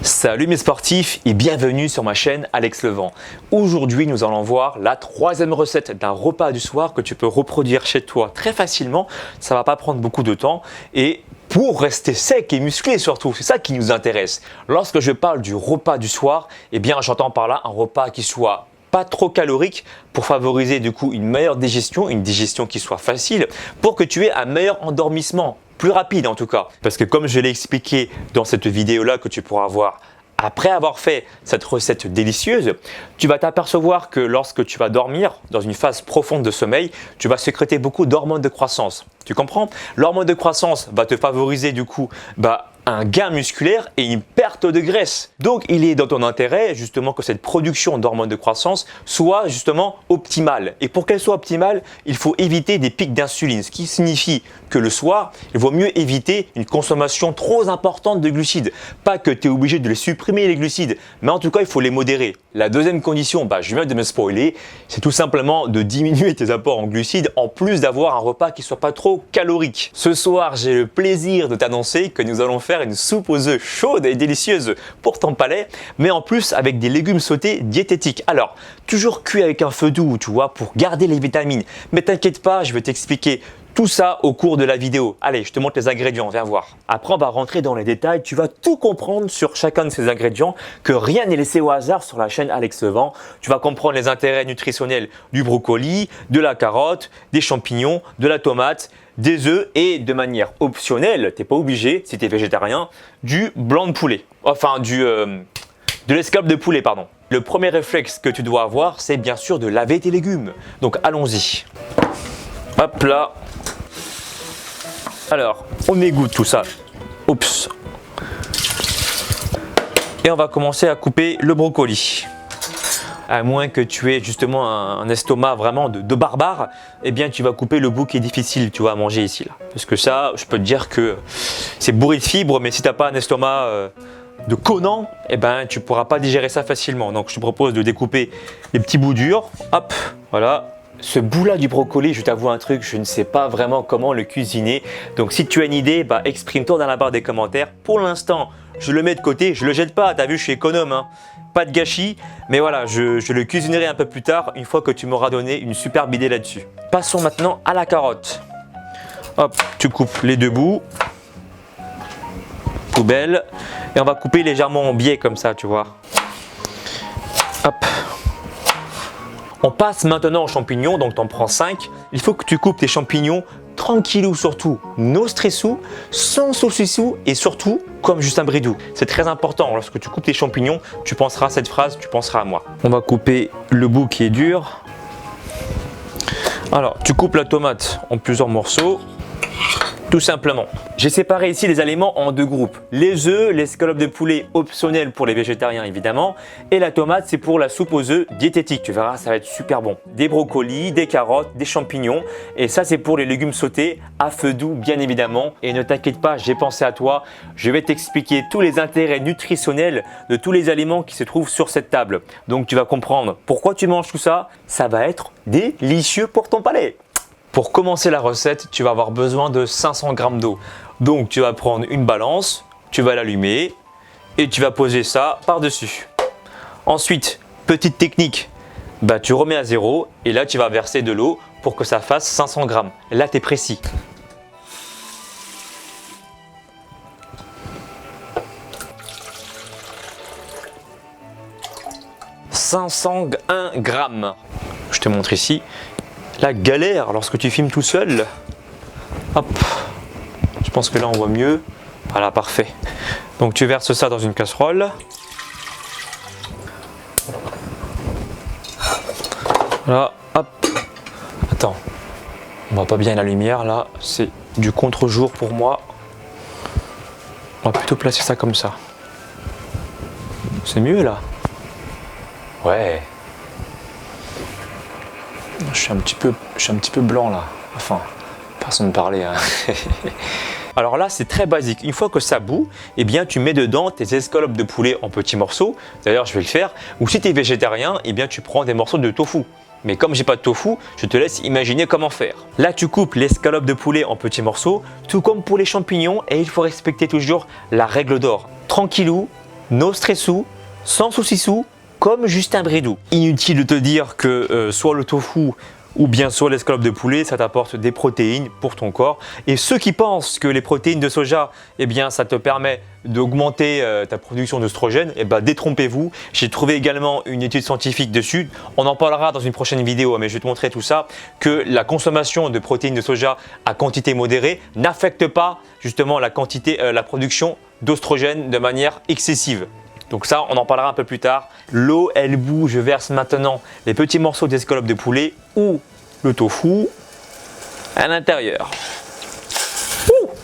Salut mes sportifs et bienvenue sur ma chaîne Alex Levent. Aujourd'hui nous allons voir la troisième recette d'un repas du soir que tu peux reproduire chez toi très facilement. Ça ne va pas prendre beaucoup de temps et pour rester sec et musclé surtout, c'est ça qui nous intéresse. Lorsque je parle du repas du soir, eh bien j'entends par là un repas qui soit pas trop calorique pour favoriser du coup une meilleure digestion, une digestion qui soit facile pour que tu aies un meilleur endormissement. Plus rapide en tout cas, parce que comme je l'ai expliqué dans cette vidéo-là que tu pourras voir après avoir fait cette recette délicieuse, tu vas t'apercevoir que lorsque tu vas dormir dans une phase profonde de sommeil, tu vas sécréter beaucoup d'hormones de croissance. Tu comprends? L'hormone de croissance va te favoriser du coup un gain musculaire et une perte de graisse. Donc il est dans ton intérêt justement que cette production d'hormones de croissance soit justement optimale. Et pour qu'elle soit optimale, il faut éviter des pics d'insuline, ce qui signifie que le soir, il vaut mieux éviter une consommation trop importante de glucides. Pas que tu es obligé de les supprimer les glucides, mais en tout cas il faut les modérer. La deuxième condition, je viens de me spoiler, c'est tout simplement de diminuer tes apports en glucides en plus d'avoir un repas qui soit pas trop calorique. Ce soir, j'ai le plaisir de t'annoncer que nous allons faire une soupe aux œufs chaude et délicieuse pour ton palais, mais en plus avec des légumes sautés diététiques. Alors, toujours cuit avec un feu doux, tu vois, pour garder les vitamines. Mais t'inquiète pas, je vais t'expliquer tout ça au cours de la vidéo. Allez, je te montre les ingrédients, viens voir. Après, on va rentrer dans les détails. Tu vas tout comprendre sur chacun de ces ingrédients, que rien n'est laissé au hasard sur la chaîne Alex Levent. Tu vas comprendre les intérêts nutritionnels du brocoli, de la carotte, des champignons, de la tomate, des œufs et de manière optionnelle, tu n'es pas obligé, si tu es végétarien, du blanc de poulet. Enfin, de l'escalope de poulet, pardon. Le premier réflexe que tu dois avoir, c'est bien sûr de laver tes légumes. Donc, allons-y. Hop là. Alors, on égoutte tout ça. Oups. Et on va commencer à couper le brocoli. À moins que tu aies justement un estomac vraiment de barbare, eh bien tu vas couper le bout qui est difficile, tu vois, à manger ici là. Parce que ça, je peux te dire que c'est bourré de fibres, mais si tu n'as pas un estomac de Conan, eh ben tu pourras pas digérer ça facilement. Donc je te propose de découper les petits bouts durs. Hop, voilà. Ce bout-là du brocoli, je t'avoue un truc, je ne sais pas vraiment comment le cuisiner. Donc si tu as une idée, exprime-toi dans la barre des commentaires. Pour l'instant, je le mets de côté, je le jette pas, tu as vu, je suis économe, hein. Pas de gâchis, mais voilà, je le cuisinerai un peu plus tard, une fois que tu m'auras donné une superbe idée là-dessus. Passons maintenant à la carotte. Hop, tu coupes les deux bouts. Poubelle. Et on va couper légèrement en biais comme ça, tu vois. Hop. On passe maintenant aux champignons, donc tu en prends 5. Il faut que tu coupes tes champignons tranquillou surtout, no stressou, sans saucissou et surtout comme Justin Bridou. C'est très important, lorsque tu coupes tes champignons, tu penseras à cette phrase, tu penseras à moi. On va couper le bout qui est dur. Alors, tu coupes la tomate en plusieurs morceaux. Tout simplement. J'ai séparé ici les aliments en deux groupes. Les œufs, l'escalope de poulet optionnel pour les végétariens évidemment. Et la tomate, c'est pour la soupe aux œufs diététique. Tu verras, ça va être super bon. Des brocolis, des carottes, des champignons. Et ça, c'est pour les légumes sautés à feu doux bien évidemment. Et ne t'inquiète pas, j'ai pensé à toi. Je vais t'expliquer tous les intérêts nutritionnels de tous les aliments qui se trouvent sur cette table. Donc tu vas comprendre pourquoi tu manges tout ça. Ça va être délicieux pour ton palais. Pour commencer la recette, tu vas avoir besoin de 500 g d'eau. Donc tu vas prendre une balance, tu vas l'allumer et tu vas poser ça par-dessus. Ensuite, petite technique, tu remets à zéro et là tu vas verser de l'eau pour que ça fasse 500 g. Là tu es précis. « 501 g. Je te montre ici. La galère lorsque tu filmes tout seul. Hop. Je pense que là on voit mieux. Voilà, parfait. Donc tu verses ça dans une casserole. Voilà, hop. Attends. On voit pas bien la lumière là. C'est du contre-jour pour moi. On va plutôt placer ça comme ça. C'est mieux là. Ouais. Je suis un petit peu blanc là. Enfin, façon de parler. Hein. Alors là, c'est très basique. Une fois que ça bout, eh bien, tu mets dedans tes escalopes de poulet en petits morceaux. D'ailleurs, je vais le faire. Ou si tu es végétarien, eh bien, tu prends des morceaux de tofu. Mais comme j'ai pas de tofu, je te laisse imaginer comment faire. Là, tu coupes l'escalope de poulet en petits morceaux, tout comme pour les champignons, et il faut respecter toujours la règle d'or. Tranquillou, no stressou, sans soucissou, comme Justin Bridou. Inutile de te dire que soit le tofu ou bien soit l'escalope de poulet, ça t'apporte des protéines pour ton corps. Et ceux qui pensent que les protéines de soja, eh bien, ça te permet d'augmenter ta production d'œstrogène, eh bien, détrompez-vous. J'ai trouvé également une étude scientifique dessus. On en parlera dans une prochaine vidéo, mais je vais te montrer tout ça, que la consommation de protéines de soja à quantité modérée n'affecte pas justement la production d'œstrogène de manière excessive. Donc ça, on en parlera un peu plus tard. L'eau, elle bout, je verse maintenant les petits morceaux d'escalope de poulet ou le tofu à l'intérieur.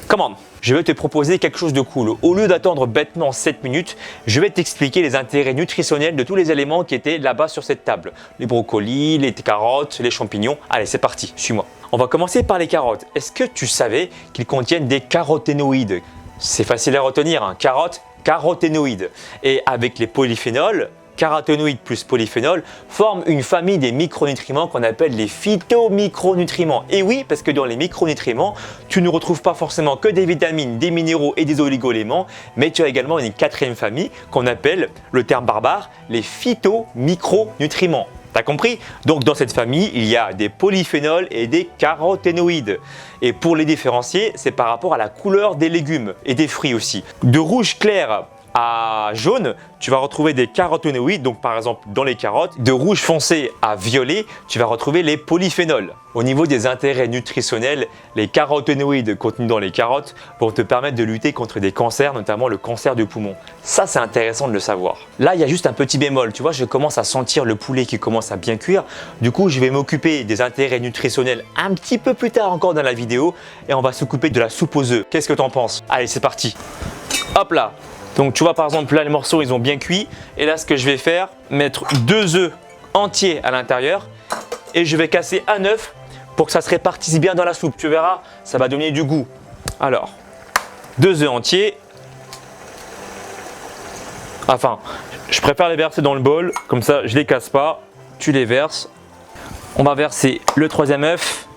Commande. Je vais te proposer quelque chose de cool. Au lieu d'attendre bêtement 7 minutes, je vais t'expliquer les intérêts nutritionnels de tous les éléments qui étaient là-bas sur cette table. Les brocolis, les carottes, les champignons. Allez, c'est parti, suis-moi. On va commencer par les carottes. Est-ce que tu savais qu'ils contiennent des caroténoïdes? C'est facile à retenir, hein. Carottes, caroténoïdes. Et avec les polyphénols, caroténoïdes plus polyphénols forment une famille des micronutriments qu'on appelle les phytomicronutriments. Et oui, parce que dans les micronutriments, tu ne retrouves pas forcément que des vitamines, des minéraux et des oligo-éléments, mais tu as également une quatrième famille qu'on appelle, le terme barbare, les phytomicronutriments. T'as compris? Donc dans cette famille, il y a des polyphénols et des caroténoïdes. Et pour les différencier, c'est par rapport à la couleur des légumes et des fruits aussi. De rouge clair à jaune, tu vas retrouver des caroténoïdes, donc par exemple dans les carottes. De rouge foncé à violet, tu vas retrouver les polyphénols. Au niveau des intérêts nutritionnels, les caroténoïdes contenus dans les carottes vont te permettre de lutter contre des cancers, notamment le cancer du poumon. Ça, c'est intéressant de le savoir. Là, il y a juste un petit bémol. Tu vois, je commence à sentir le poulet qui commence à bien cuire. Du coup, je vais m'occuper des intérêts nutritionnels un petit peu plus tard encore dans la vidéo et on va s'occuper de la soupe aux œufs. Qu'est-ce que tu en penses? Allez, c'est parti. Hop là. Donc tu vois par exemple là les morceaux ils ont bien cuit et là ce que je vais faire, mettre 2 œufs entiers à l'intérieur et je vais casser un œuf pour que ça se répartisse bien dans la soupe. Tu verras, ça va donner du goût. Alors, 2 œufs entiers. Enfin, je préfère les verser dans le bol, comme ça je les casse pas. Tu les verses. On va verser le 3e œuf.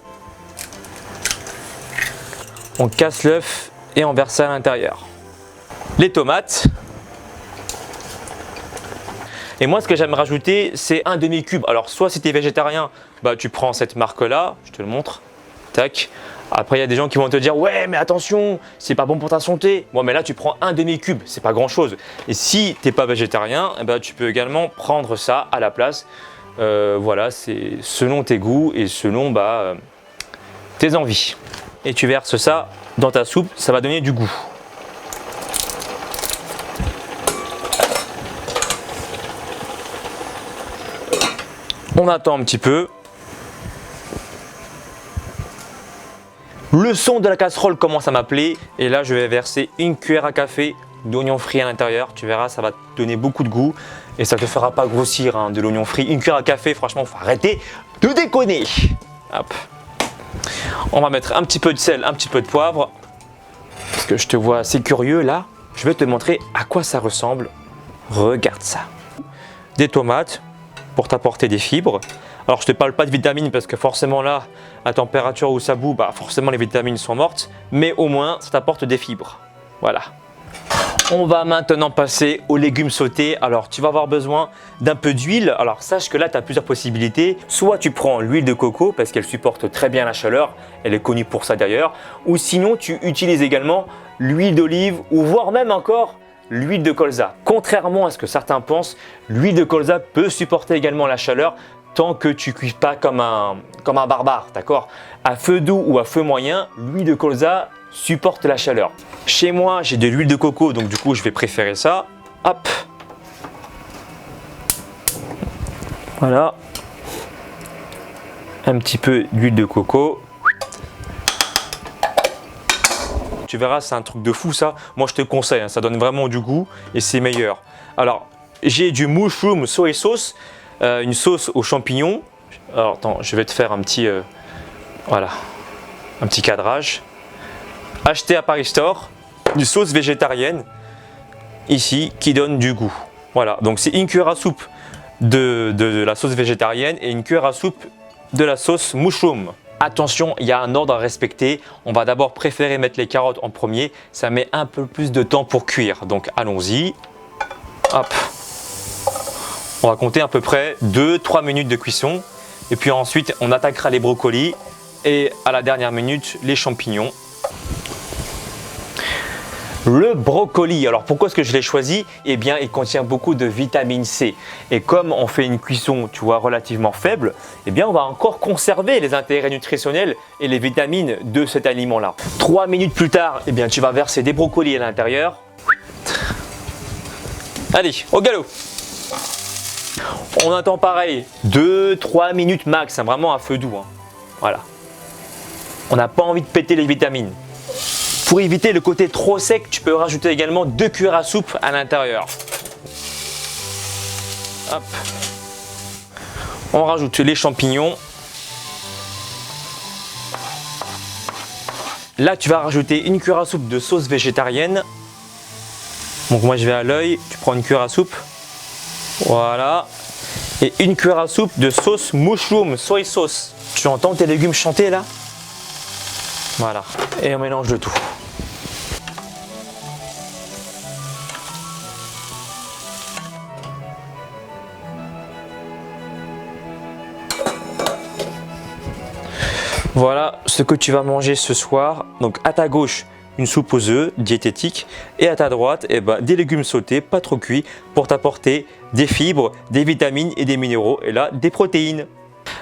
On casse l'œuf et on verse ça à l'intérieur. Les tomates. Et moi, ce que j'aime rajouter, c'est un demi-cube. Alors, soit si tu es végétarien, bah, tu prends cette marque-là, je te le montre. Tac. Après, il y a des gens qui vont te dire, ouais, mais attention, c'est pas bon pour ta santé. Moi, mais là, tu prends un demi-cube, c'est pas grand-chose. Et si tu n'es pas végétarien, eh ben, tu peux également prendre ça à la place. Voilà, c'est selon tes goûts et selon tes envies. Et tu verses ça dans ta soupe, ça va donner du goût. On attend un petit peu. Le son de la casserole commence à m'appeler et là je vais verser une cuillère à café d'oignon frit à l'intérieur. Tu verras, ça va te donner beaucoup de goût et ça ne te fera pas grossir hein, de l'oignon frit. Une cuillère à café, franchement, il faut arrêter de déconner. Hop. On va mettre un petit peu de sel, un petit peu de poivre parce que je te vois assez curieux là. Je vais te montrer à quoi ça ressemble. Regarde ça. Des tomates pour t'apporter des fibres. Alors je ne te parle pas de vitamines parce que forcément là, à température où ça bout, forcément les vitamines sont mortes, mais au moins ça t'apporte des fibres. Voilà. On va maintenant passer aux légumes sautés. Alors tu vas avoir besoin d'un peu d'huile. Alors sache que là tu as plusieurs possibilités. Soit tu prends l'huile de coco parce qu'elle supporte très bien la chaleur, elle est connue pour ça d'ailleurs. Ou sinon tu utilises également l'huile d'olive ou voire même encore l'huile de colza. Contrairement à ce que certains pensent, l'huile de colza peut supporter également la chaleur tant que tu ne cuis pas comme un barbare, d'accord? À feu doux ou à feu moyen, l'huile de colza supporte la chaleur. Chez moi, j'ai de l'huile de coco, donc du coup, je vais préférer ça. Hop. Voilà. Un petit peu d'huile de coco. Tu verras, c'est un truc de fou ça. Moi, je te conseille, hein, ça donne vraiment du goût et c'est meilleur. Alors, j'ai du mushroom soy sauce, une sauce aux champignons. Alors, attends, je vais te faire un petit, voilà, un petit cadrage. Acheté à Paris Store, une sauce végétarienne ici qui donne du goût. Voilà, donc c'est une cuillère à soupe de la sauce végétarienne et une cuillère à soupe de la sauce mushroom. Attention, il y a un ordre à respecter. On va d'abord préférer mettre les carottes en premier. Ça met un peu plus de temps pour cuire. Donc allons-y. Hop. On va compter à peu près 2-3 minutes de cuisson. Et puis ensuite, on attaquera les brocolis et à la dernière minute, les champignons. Le brocoli, alors pourquoi est-ce que je l'ai choisi? Eh bien, il contient beaucoup de vitamine C. Et comme on fait une cuisson, tu vois, relativement faible, eh bien, on va encore conserver les intérêts nutritionnels et les vitamines de cet aliment-là. 3 minutes plus tard, eh bien, tu vas verser des brocolis à l'intérieur. Allez, au galop! On attend pareil, 2-3 minutes max, hein, vraiment à feu doux. Hein. Voilà. On n'a pas envie de péter les vitamines. Pour éviter le côté trop sec, tu peux rajouter également 2 cuillères à soupe à l'intérieur. Hop. On rajoute les champignons. Là, tu vas rajouter une cuillère à soupe de sauce végétarienne. Donc moi, je vais à l'œil. Tu prends une cuillère à soupe. Voilà. Et une cuillère à soupe de sauce mushroom, soy sauce. Tu entends tes légumes chanter là? Voilà. Et on mélange le tout. Voilà ce que tu vas manger ce soir. Donc à ta gauche, une soupe aux œufs diététique et à ta droite, des légumes sautés, pas trop cuits, pour t'apporter des fibres, des vitamines et des minéraux et là, des protéines.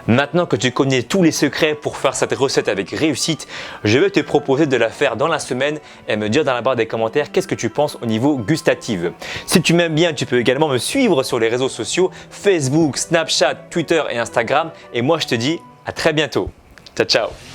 Maintenant que tu connais tous les secrets pour faire cette recette avec réussite, je vais te proposer de la faire dans la semaine et me dire dans la barre des commentaires qu'est-ce que tu penses au niveau gustatif. Si tu m'aimes bien, tu peux également me suivre sur les réseaux sociaux Facebook, Snapchat, Twitter et Instagram. Et moi, je te dis à très bientôt. Ciao, ciao!